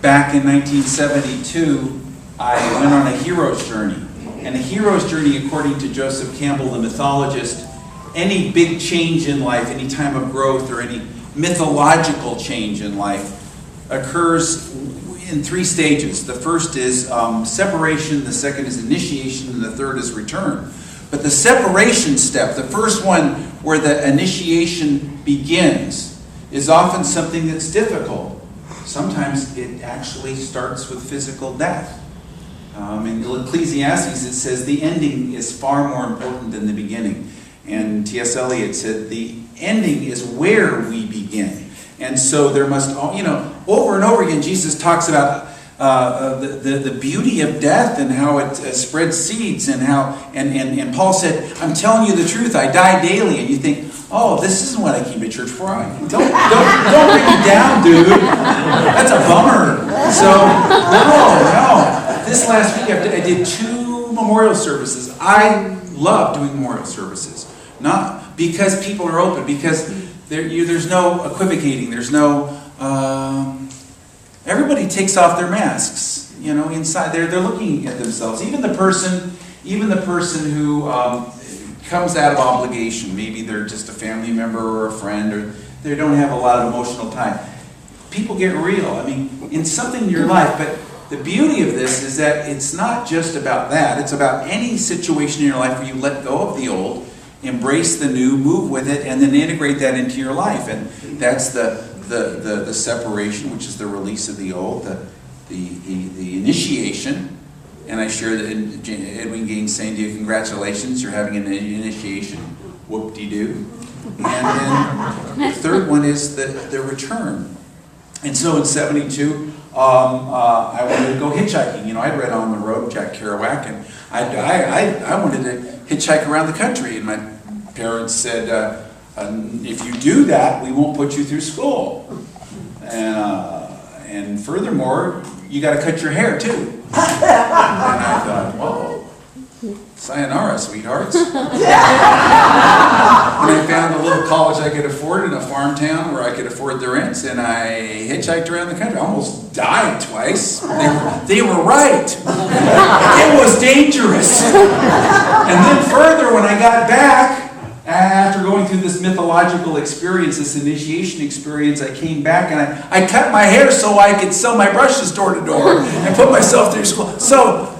back in 1972, I went on a hero's journey. And a hero's journey, according to Joseph Campbell, the mythologist, any big change in life, any time of growth, or any mythological change in life occurs in 3 stages. The first is separation, the second is initiation, and the third is return. But the separation step, the first one where the initiation begins, is often something that's difficult. Sometimes it actually starts with physical death. In Ecclesiastes it says the ending is far more important than the beginning. And T.S. Eliot said the ending is where we begin. And so there must, over and over again Jesus talks about the beauty of death and how it spreads seeds, and how and Paul said, I'm telling you the truth, I die daily. And you think, oh, this isn't what I came to church for. Don't bring me down, dude. That's a bummer. So no. This last week I did 2 memorial services. I love doing memorial services, not because people are open, because there's no equivocating. There's no. Everybody takes off their masks, inside. They're looking at themselves. Even the person who comes out of obligation. Maybe they're just a family member or a friend, or they don't have a lot of emotional time. People get real. In something in your life. But the beauty of this is that it's not just about that. It's about any situation in your life where you let go of the old, embrace the new, move with it, and then integrate that into your life. And that's the separation, which is the release of the old, the initiation. And I share that Edwin Gaines saying to you, congratulations, you're having an initiation. Whoop-de-doo. And then the third one is the return. And so in 72, I wanted to go hitchhiking. I'd read On the Road, Jack Kerouac, and I wanted to hitchhike around the country. And my parents said, if you do that, we won't put you through school. And furthermore, you got to cut your hair too. And I thought, whoa, sayonara, sweethearts. And I found a little college I could afford in a farm town where I could afford the rents, and I hitchhiked around the country. I almost died twice. They were right. It was dangerous. And then further, when I got back, after going through this mythological experience, this initiation experience, I came back and I cut my hair so I could sell my brushes door to door and put myself through school.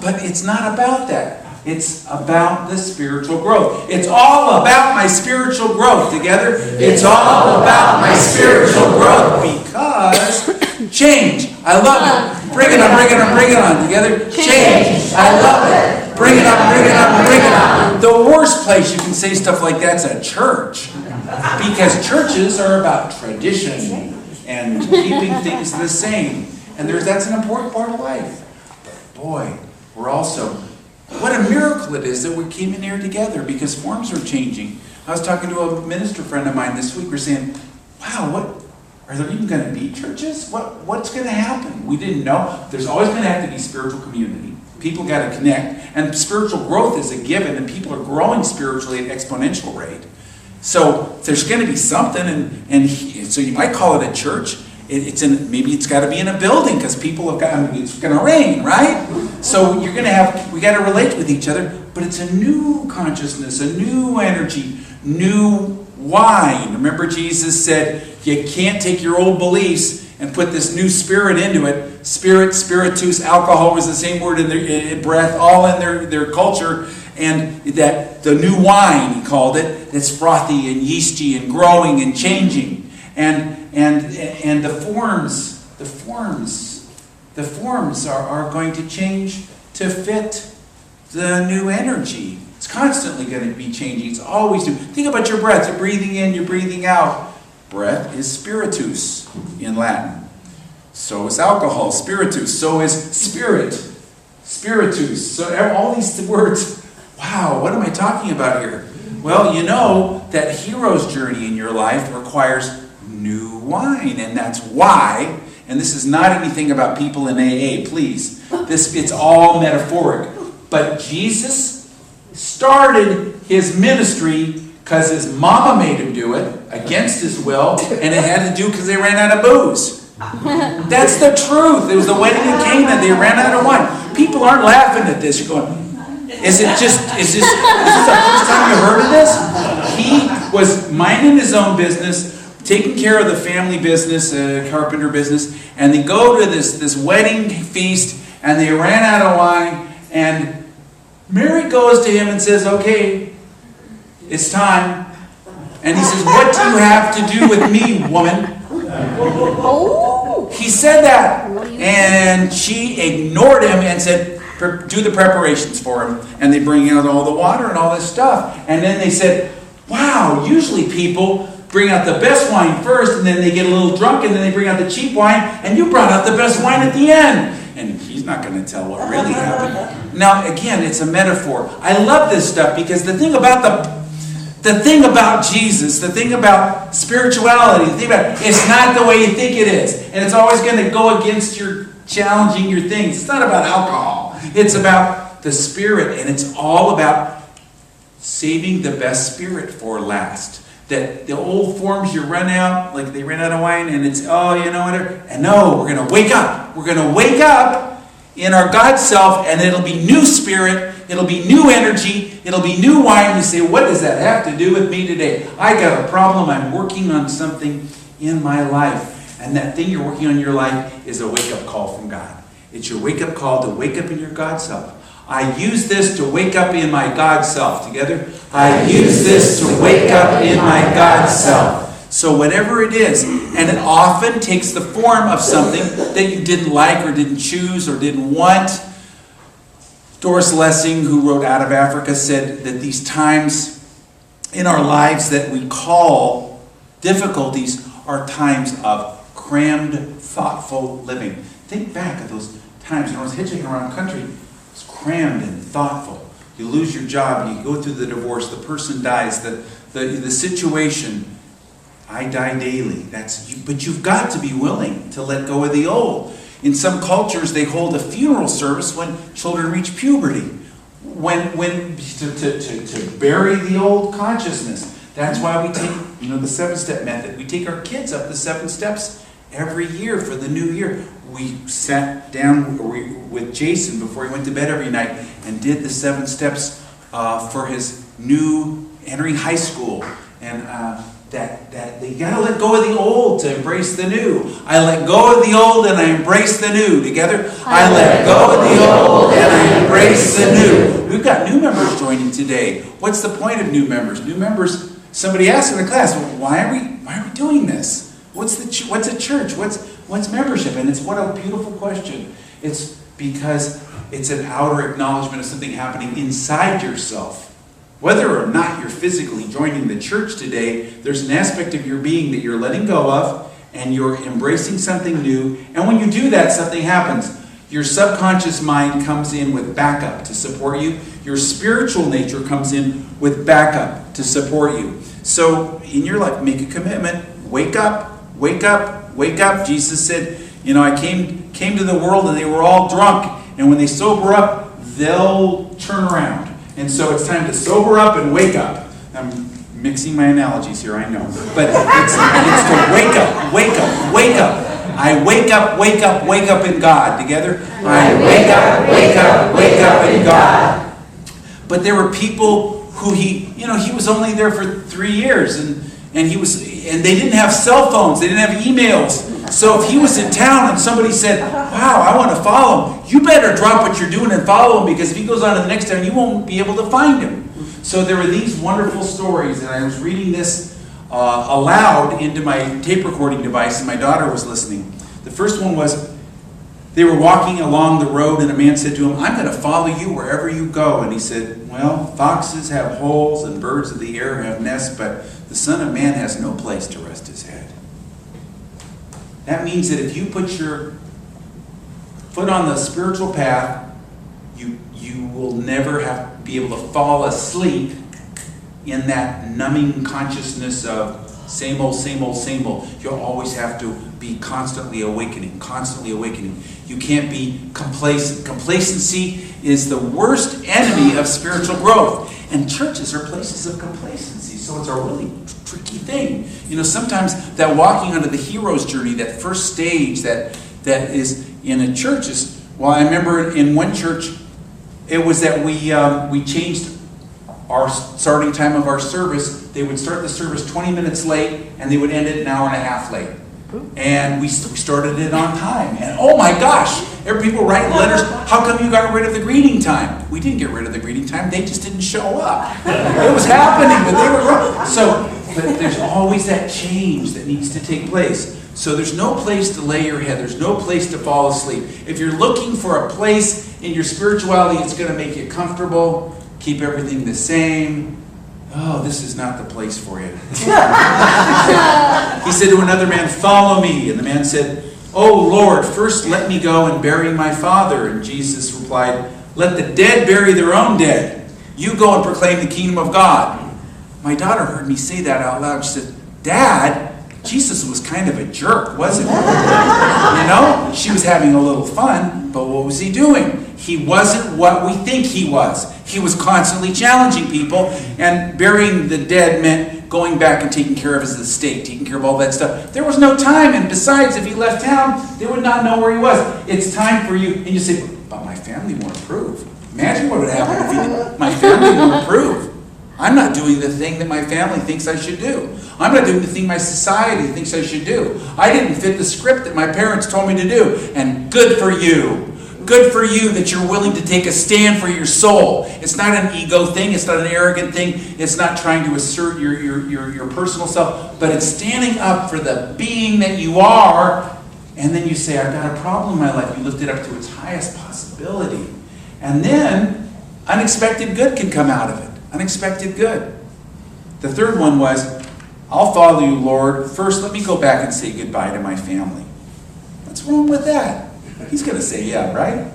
But it's not about that. It's about the spiritual growth. It's all about my spiritual growth. Together? It's all about my spiritual growth, because change. I love it. Bring it on, bring it on, bring it on. Together? Change. I love it. Bring it up, bring it up, bring it up. The worst place you can say stuff like that's a church. Because churches are about tradition and keeping things the same. And that's an important part of life. But boy, we're also, what a miracle it is that we came in here together, because forms are changing. I was talking to a minister friend of mine this week. We're saying, wow, are there even going to be churches? What's going to happen? We didn't know. There's always going to have to be spiritual community. People got to connect, and spiritual growth is a given, and people are growing spiritually at exponential rate. So there's going to be something, and so you might call it a church. Maybe it's got to be in a building, because people have got. It's going to rain, right? So we got to relate with each other, but it's a new consciousness, a new energy, new wine. Remember, Jesus said you can't take your old beliefs and put this new spirit into it. Spirit, spiritus, alcohol was the same word in their breath, all in their culture. And that the new wine, he called it, that's frothy and yeasty and growing and changing. And the forms are going to change to fit the new energy. It's constantly going to be changing. It's always new. Think about your breath. You're breathing in, you're breathing out. Breath is spiritus in Latin. So is alcohol, spiritus. So is spirit, spiritus. So all these words, wow, what am I talking about here? Well, you know that hero's journey in your life requires new wine, and that's why, and this is not anything about people in AA, please. It's all metaphoric. But Jesus started his ministry because his mama made him do it against his will, and it had to do because they ran out of booze. That's the truth. It was the wedding of Cana. They ran out of wine. People aren't laughing at this. You're going, is this the first time you heard of this? He was minding his own business, taking care of the family business, carpenter business, and they go to this wedding feast, and they ran out of wine, and Mary goes to him and says, okay, it's time. And he says, what do you have to do with me, woman? He said that, and she ignored him and said, do the preparations for him. And they bring out all the water and all this stuff. And then they said, wow, usually people bring out the best wine first, and then they get a little drunk, and then they bring out the cheap wine, and you brought out the best wine at the end. And he's not going to tell what really happened. Now, again, it's a metaphor. I love this stuff because the thing about Jesus, the thing about spirituality, the thing about it's not the way you think it is. And it's always going to go against your challenging your things. It's not about alcohol. It's about the Spirit, and it's all about saving the best spirit for last. That the old forms you run out, like they ran out of wine, and it's, whatever. And no, we're going to wake up. We're going to wake up in our God self, and it'll be new spirit, it'll be new energy, it'll be new wine. You say, what does that have to do with me today? I got a problem. I'm working on something in my life. And that thing you're working on in your life is a wake-up call from God. It's your wake-up call to wake up in your God self. I use this to wake up in my God self. Together? I use this to wake up in my God self. So whatever it is, and it often takes the form of something that you didn't like or didn't choose or didn't want. Doris Lessing, who wrote Out of Africa, said that these times in our lives that we call difficulties are times of crammed, thoughtful living. Think back of those times when I was hitchhiking around the country. It's crammed and thoughtful. You lose your job, you go through the divorce, the person dies, the situation. I die daily. But you've got to be willing to let go of the old. In some cultures, they hold a funeral service when children reach puberty, to bury the old consciousness. That's why we take, the 7-step method. We take our kids up the 7 steps every year for the new year. We sat down with Jason before he went to bed every night and did the 7 steps for his new entering high school. And that you got to let go of the old to embrace the new. I let go of the old and I embrace the new. Together, I let go of the old and I embrace the new. We've got new members joining today. What's the point of new members? New members. Somebody asked in the class, well, why are we doing this? What's a church? What's membership? And it's what a beautiful question. It's because it's an outer acknowledgement of something happening inside yourself. Whether or not you're physically joining the church today, there's an aspect of your being that you're letting go of, and you're embracing something new. And when you do that, something happens. Your subconscious mind comes in with backup to support you. Your spiritual nature comes in with backup to support you. So in your life, make a commitment. Wake up, wake up, wake up. Jesus said, I came to the world and they were all drunk. And when they sober up, they'll turn around. And so it's time to sober up and wake up. I'm mixing my analogies here, I know. But it's to wake up, wake up, wake up. I wake up, wake up, wake up in God. Together? I wake up, wake up, wake up in God. But there were people who he was only there for 3 years. And they didn't have cell phones. They didn't have emails. So if he was in town and somebody said, wow, I want to follow him, you better drop what you're doing and follow him, because if he goes on to the next town, you won't be able to find him. So there were these wonderful stories, and I was reading this aloud into my tape recording device, and my daughter was listening. The first one was, they were walking along the road, and a man said to him, I'm going to follow you wherever you go. And he said, well, foxes have holes and birds of the air have nests, but the Son of Man has no place to rest his head. That means that if you put your foot on the spiritual path, you will never be able to fall asleep in that numbing consciousness of same old, same old, same old. You'll always have to be constantly awakening, constantly awakening. You can't be complacent. Complacency is the worst enemy of spiritual growth. And churches are places of complacency. So it's a really tricky thing. You know, sometimes that walking onto the hero's journey, that first stage that is in a church is, well, I remember in one church, it was that we changed our starting time of our service. They would start the service 20 minutes late, and they would end it an hour and a half late. And we started it on time. And oh my gosh, every people writing letters, how come you got rid of the greeting time? We didn't get rid of the greeting time, they just didn't show up. It was happening, but they were wrong. So, but there's always that change that needs to take place. So there's no place to lay your head, there's no place to fall asleep. If you're looking for a place in your spirituality that's going to make you comfortable, keep everything the same, oh, this is not the place for you. He said to another man, follow me. And the man said, oh Lord, first let me go and bury my father. And Jesus replied, let the dead bury their own dead. You go and proclaim the kingdom of God. My daughter heard me say that out loud. She said, Dad, Jesus was kind of a jerk, wasn't he? You know, she was having a little fun, but what was he doing? He wasn't what we think he was. He was constantly challenging people, and burying the dead meant going back and taking care of his estate, taking care of all that stuff. There was no time, and besides, if he left town, they would not know where he was. It's time for you. And you say, but my family won't approve. Imagine what would happen if he did. My family won't approve. I'm not doing the thing that my family thinks I should do. I'm not doing the thing my society thinks I should do. I didn't fit the script that my parents told me to do. And good for you. Good for you that you're willing to take a stand for your soul. It's not an ego thing. It's not an arrogant thing. It's not trying to assert your personal self. But it's standing up for the being that you are. And then you say, I've got a problem in my life. You lift it up to its highest possibility. And then unexpected good can come out of it. Unexpected good. The third one was, I'll follow you, Lord. First, let me go back and say goodbye to my family. What's wrong with that? He's going to say, yeah, right?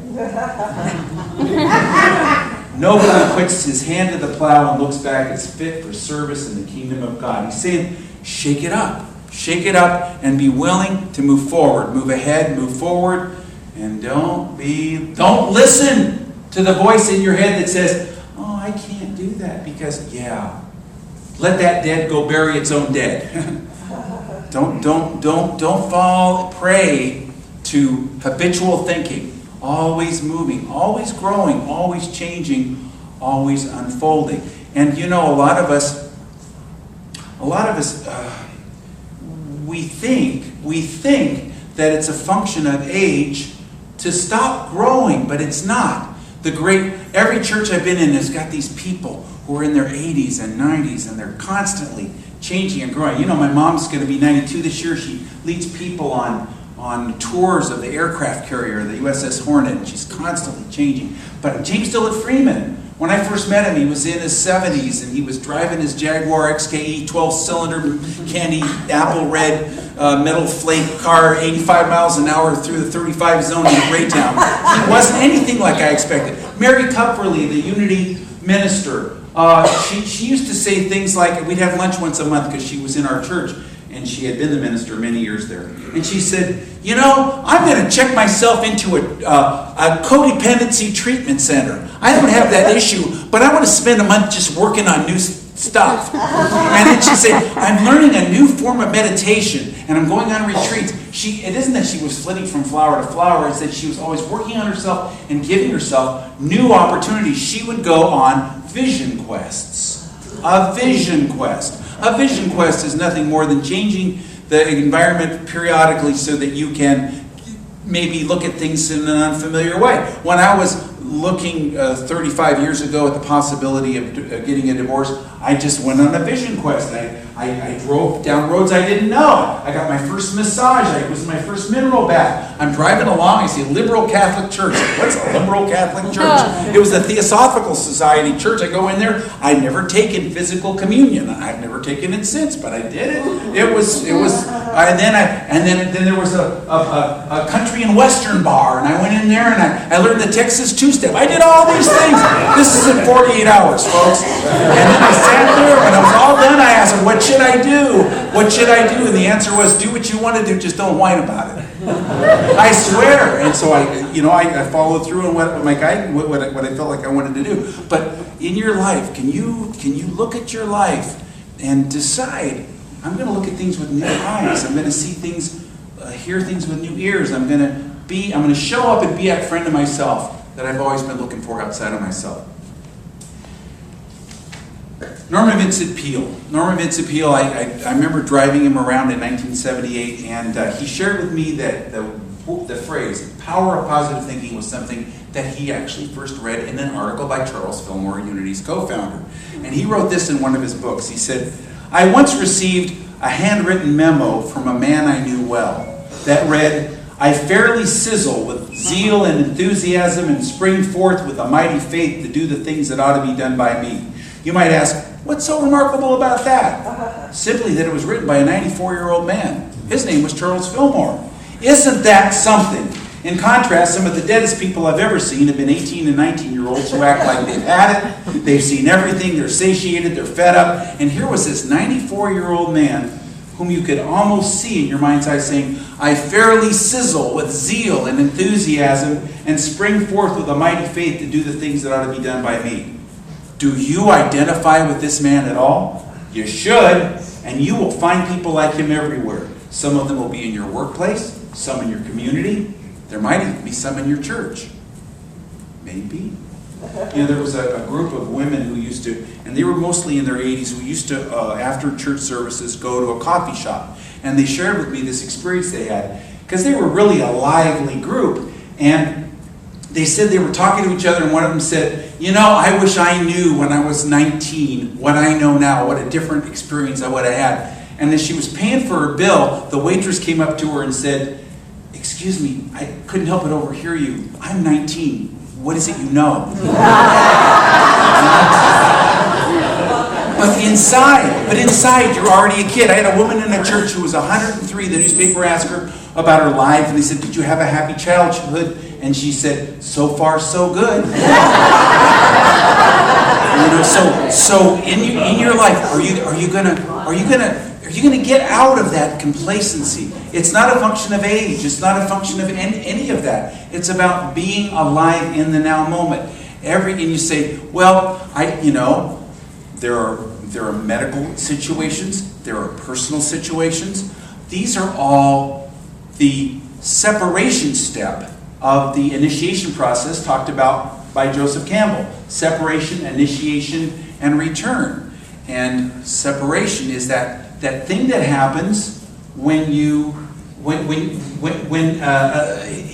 Nobody puts his hand to the plow and looks back as fit for service in the kingdom of God. He's saying, shake it up. Shake it up and be willing to move forward. Move ahead, move forward. And don't listen to the voice in your head that says, oh, I can't do that because, yeah. Let that dead go bury its own dead. Don't fall prey to habitual thinking. Always moving, always growing, always changing, always unfolding. And you know, a lot of us, we think that it's a function of age to stop growing, but it's not. Every church I've been in has got these people who are in their 80s and 90s, and they're constantly changing and growing. You know, my mom's going to be 92 this year. She leads people on tours of the aircraft carrier, the USS Hornet, and she's constantly changing. But James Dillard Freeman, when I first met him, he was in his 70s, and he was driving his Jaguar XKE 12-cylinder candy apple red metal flake car 85 miles an hour through the 35 zone in Greytown. He wasn't anything like I expected. Mary Cupperly, the Unity minister, she used to say things like, we'd have lunch once a month because she was in our church, and she had been the minister many years there. And she said, you know, I'm going to check myself into a codependency treatment center. I don't have that issue, but I want to spend a month just working on new stuff. And then she said, I'm learning a new form of meditation, and I'm going on retreats. It isn't that she was flitting from flower to flower, it's that she was always working on herself and giving herself new opportunities. She would go on vision quests. A vision quest. A vision quest is nothing more than changing the environment periodically so that you can maybe look at things in an unfamiliar way. When I was looking 35 years ago at the possibility of getting a divorce, I just went on a vision quest. I drove down roads I didn't know. I got my first massage. It was my first mineral bath. I'm driving along. I see a liberal Catholic church. What's a liberal Catholic church? It was a Theosophical Society church. I go in there. I'd never taken physical communion. I've never taken it since, but I did it. It was. And then there was a country and western bar, and I went in there and I learned the Texas two-step. I did all these things. This is in 48 hours, folks. And then I sat there. When I was all done, I asked her, what should I do? What should I do? And the answer was, do what you want to do, just don't whine about it. I swear. And so I followed through on what I felt like I wanted to do. But in your life, can you look at your life and decide, I'm going to look at things with new eyes. I'm going to see things, hear things with new ears. I'm going to show up and be that friend of myself that I've always been looking for outside of myself. Norman Vincent Peale. I remember driving him around in 1978, and he shared with me that the phrase, power of positive thinking, was something that he actually first read in an article by Charles Fillmore, Unity's co-founder. And he wrote this in one of his books. He said, I once received a handwritten memo from a man I knew well that read, I fairly sizzle with zeal and enthusiasm and spring forth with a mighty faith to do the things that ought to be done by me. You might ask, what's so remarkable about that? Simply that it was written by a 94-year-old man. His name was Charles Fillmore. Isn't that something? In contrast, some of the deadest people I've ever seen have been 18 and 19-year-olds who act like they've had it, they've seen everything, they're satiated, they're fed up. And here was this 94-year-old man whom you could almost see in your mind's eye saying, I fairly sizzle with zeal and enthusiasm and spring forth with a mighty faith to do the things that ought to be done by me. Do you identify with this man at all? You should, and you will find people like him everywhere. Some of them will be in your workplace, some in your community. There might even be some in your church. Maybe. You know, there was a group of women who used to, and they were mostly in their 80s, who used to, after church services, go to a coffee shop. And they shared with me this experience they had, because they were really a lively group. And they said they were talking to each other, and one of them said, you know, I wish I knew when I was 19 what I know now, what a different experience I would have had. And as she was paying for her bill, the waitress came up to her and said, excuse me, I couldn't help but overhear you. I'm 19. What is it you know? But inside, you're already a kid. I had a woman in a church who was 103. The newspaper asked her about her life, and they said, did you have a happy childhood? And she said, so far, so good. You know, so in your life, are you gonna get out of that complacency? It's not a function of age. It's not a function of any of that. It's about being alive in the now moment. And you say, well, there are medical situations. There are personal situations. These are all the separation step of the initiation process talked about by Joseph Campbell. Separation, initiation, and return. And separation is that thing that happens when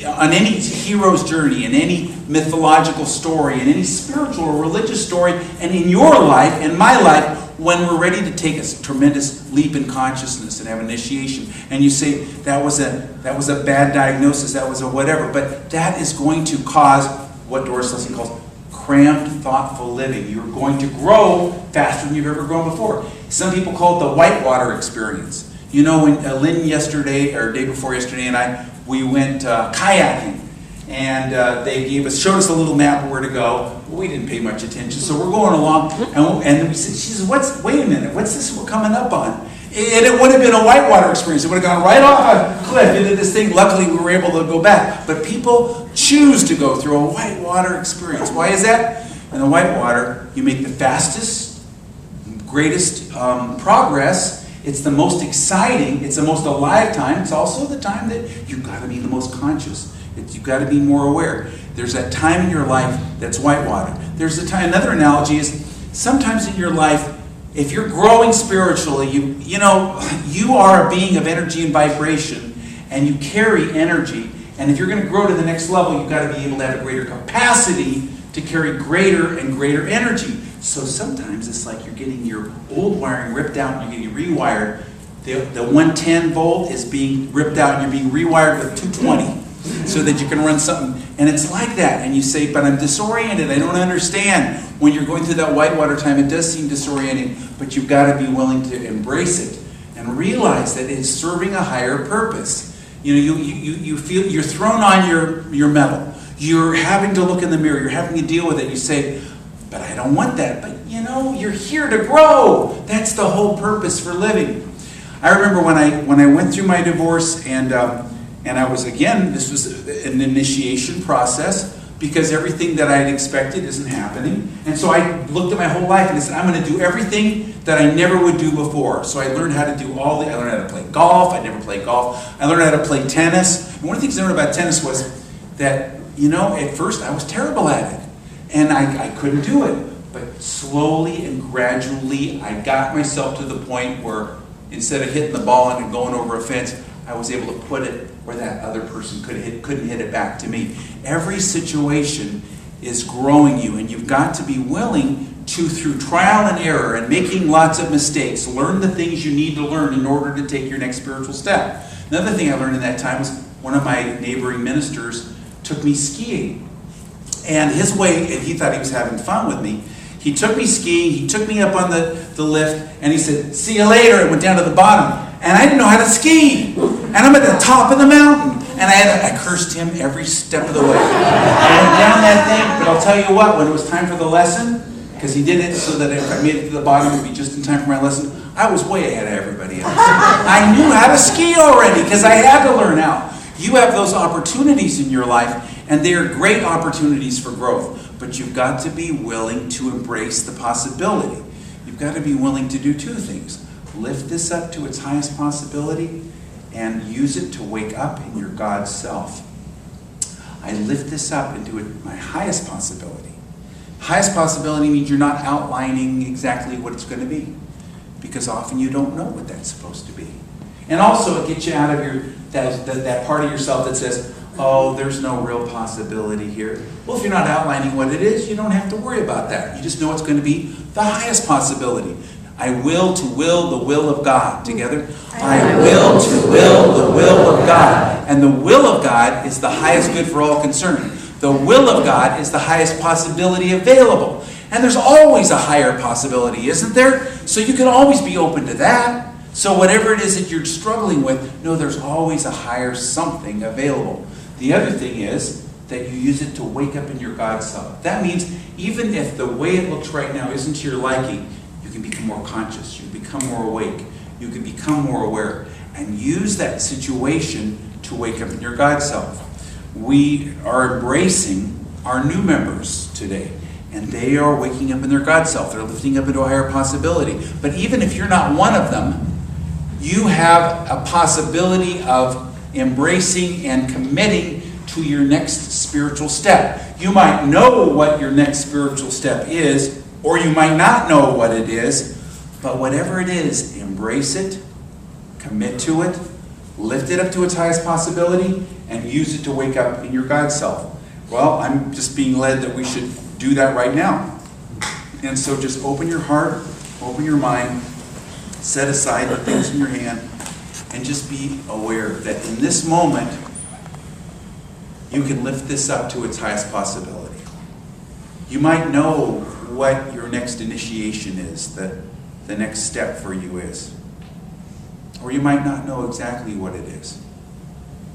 on any hero's journey, in any mythological story, in any spiritual or religious story, and in your life, in my life, when we're ready to take a tremendous leap in consciousness and have initiation, and you say that was a bad diagnosis, that was a whatever, but that is going to cause what Doris Lessing calls crammed, thoughtful living. You're going to grow faster than you've ever grown before. Some people call it the whitewater experience. You know, when Lynn yesterday, or day before yesterday, and we went kayaking, and they showed us a little map of where to go. Well, we didn't pay much attention, so we're going along, and she said, wait a minute, what's this we're coming up on? And it would have been a whitewater experience. It would have gone right off a cliff into this thing. Luckily, we were able to go back. But people choose to go through a whitewater experience. Why is that? In the whitewater, you make the fastest, greatest progress. It's the most exciting. It's the most alive time. It's also the time that you've got to be the most conscious. You've got to be more aware. There's that time in your life that's whitewater. There's a time. Another analogy is sometimes in your life, if you're growing spiritually, you are a being of energy and vibration, and you carry energy. And if you're going to grow to the next level, you've got to be able to have a greater capacity to carry greater and greater energy. So sometimes it's like you're getting your old wiring ripped out and you're getting rewired. The 110 volt is being ripped out and you're being rewired with 220 so that you can run something. And it's like that. And you say, but I'm disoriented. I don't understand. When you're going through that whitewater time, it does seem disorienting, but you've got to be willing to embrace it and realize that it's serving a higher purpose. You feel you're thrown on your mettle. You're having to look in the mirror. You're having to deal with it. You say, but I don't want that. But you're here to grow. That's the whole purpose for living. I remember when I went through my divorce and I was, again, this was an initiation process because everything that I had expected isn't happening. And so I looked at my whole life and I said, I'm going to do everything that I never would do before. So I learned how to do I learned how to play golf. I never played golf. I learned how to play tennis. And one of the things I learned about tennis was that, at first I was terrible at it. And I couldn't do it. But slowly and gradually, I got myself to the point where instead of hitting the ball and going over a fence, I was able to put it where that other person couldn't hit it back to me. Every situation is growing you, and you've got to be willing to, through trial and error and making lots of mistakes, learn the things you need to learn in order to take your next spiritual step. Another thing I learned in that time was one of my neighboring ministers took me skiing. And his way, and he thought he was having fun with me, he took me skiing, he took me up on the lift, and he said, "See you later," and went down to the bottom. And I didn't know how to ski. And I'm at the top of the mountain. And I cursed him every step of the way. I went down that thing, but I'll tell you what, when it was time for the lesson, because he did it so that if I made it to the bottom, it would be just in time for my lesson, I was way ahead of everybody else. I knew how to ski already, because I had to learn how. You have those opportunities in your life, and they are great opportunities for growth. But you've got to be willing to embrace the possibility. You've got to be willing to do two things. Lift this up to its highest possibility and use it to wake up in your God self. I lift this up into my highest possibility. Highest possibility means you're not outlining exactly what it's going to be, because often you don't know what that's supposed to be. And also it gets you out of that part of yourself that says, "Oh, there's no real possibility here." Well, if you're not outlining what it is, you don't have to worry about that. You just know it's going to be the highest possibility. I will to will the will of God. Together. I will to will the will of God. And the will of God is the highest good for all concerned. The will of God is the highest possibility available. And there's always a higher possibility, isn't there? So you can always be open to that. So whatever it is that you're struggling with, know there's always a higher something available. The other thing is that you use it to wake up in your God self. That means even if the way it looks right now isn't to your liking, you can become more conscious, you can become more awake, you can become more aware, and use that situation to wake up in your God self. We are embracing our new members today, and they are waking up in their God self. They're lifting up into a higher possibility. But even if you're not one of them, you have a possibility of embracing and committing to your next spiritual step. You might know what your next spiritual step is, or you might not know what it is, but whatever it is, embrace it, commit to it, lift it up to its highest possibility, and use it to wake up in your God self. Well, I'm just being led that we should do that right now. And so just open your heart, open your mind, set aside the things in your hand, and just be aware that in this moment, you can lift this up to its highest possibility. You might know what your next initiation is, that the next step for you is. Or you might not know exactly what it is.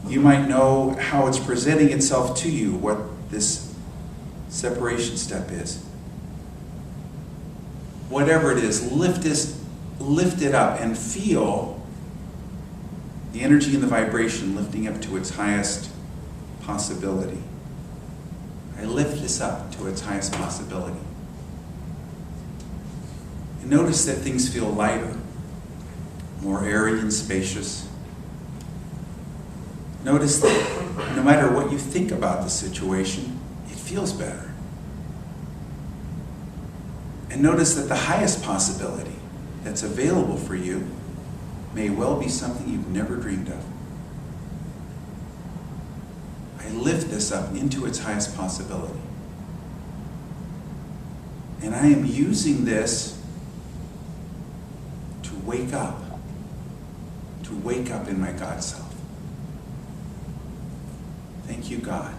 You might know how it's presenting itself to you, what this separation step is. Whatever it is, lift it up and feel the energy and the vibration lifting up to its highest possibility. I lift this up to its highest possibility. And notice that things feel lighter, more airy and spacious. Notice that no matter what you think about the situation, it feels better. And notice that the highest possibility that's available for you may well be something you've never dreamed of. I lift this up into its highest possibility. And I am using this to wake up in my God self. Thank you, God.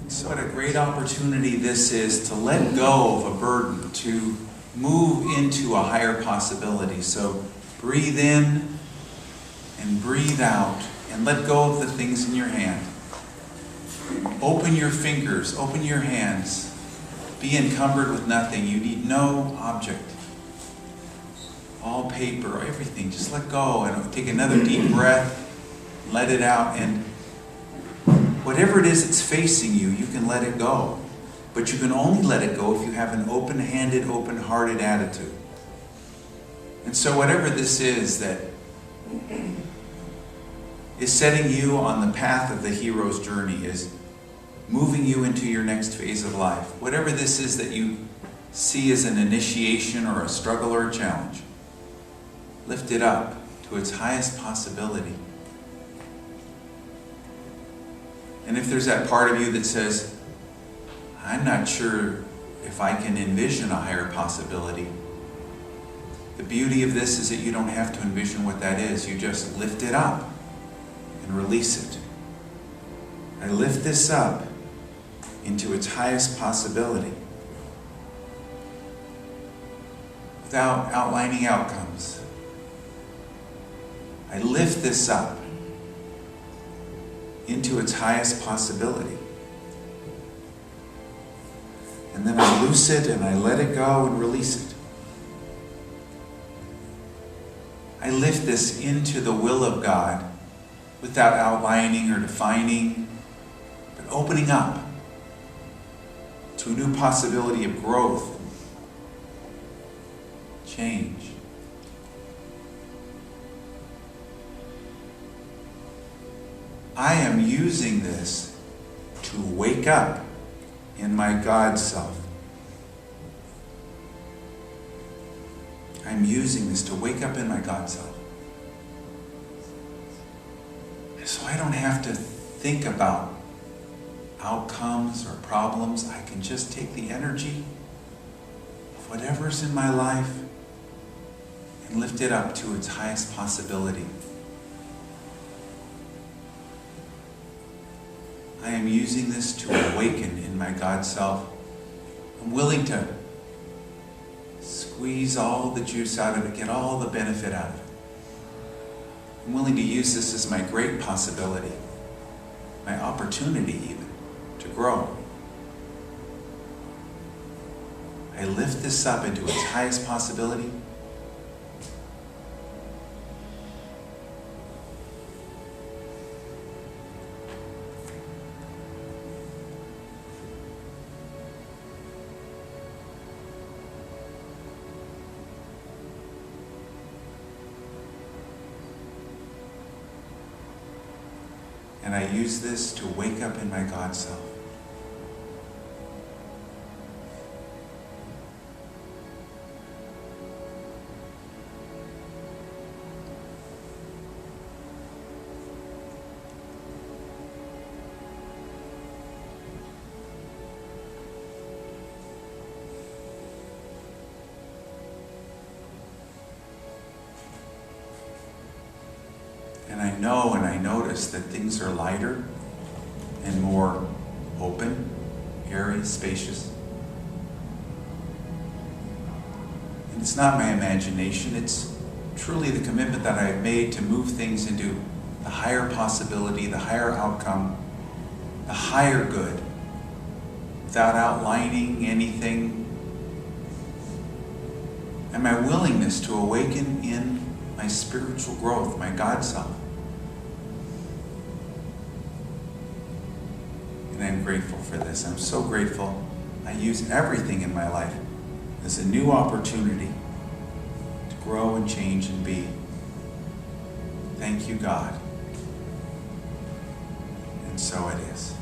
So what a great opportunity this is to let go of a burden, to move into a higher possibility. So breathe in and breathe out and let go of the things in your hand. Open your fingers, open your hands. Be encumbered with nothing. You need no object. All paper, everything. Just let go and take another deep breath. Let it out and whatever it is that's facing you, you can let it go. But you can only let it go if you have an open-handed, open-hearted attitude. And so whatever this is that is setting you on the path of the hero's journey, is moving you into your next phase of life, whatever this is that you see as an initiation or a struggle or a challenge, lift it up to its highest possibility. And if there's that part of you that says, I'm not sure if I can envision a higher possibility, the beauty of this is that you don't have to envision what that is. You just lift it up and release it. I lift this up into its highest possibility without outlining outcomes. I lift this up into its highest possibility. And then I loose it and I let it go and release it. I lift this into the will of God without outlining or defining, but opening up to a new possibility of growth, change. I am using this to wake up in my God self. I'm using this to wake up in my God self. So I don't have to think about outcomes or problems. I can just take the energy of whatever's in my life and lift it up to its highest possibility. I am using this to awaken in my God self. I'm willing to squeeze all the juice out of it, get all the benefit out of it. I'm willing to use this as my great possibility, my opportunity even, to grow. I lift this up into its highest possibility. And I use this to wake up in my God self. And I know and I notice that things are lighter and more open, airy, spacious. And it's not my imagination, it's truly the commitment that I've made to move things into the higher possibility, the higher outcome, the higher good, without outlining anything. And my willingness to awaken in my spiritual growth, my God self. And I'm grateful for this. I'm so grateful. I use everything in my life as a new opportunity to grow and change and be. Thank you, God. And so it is.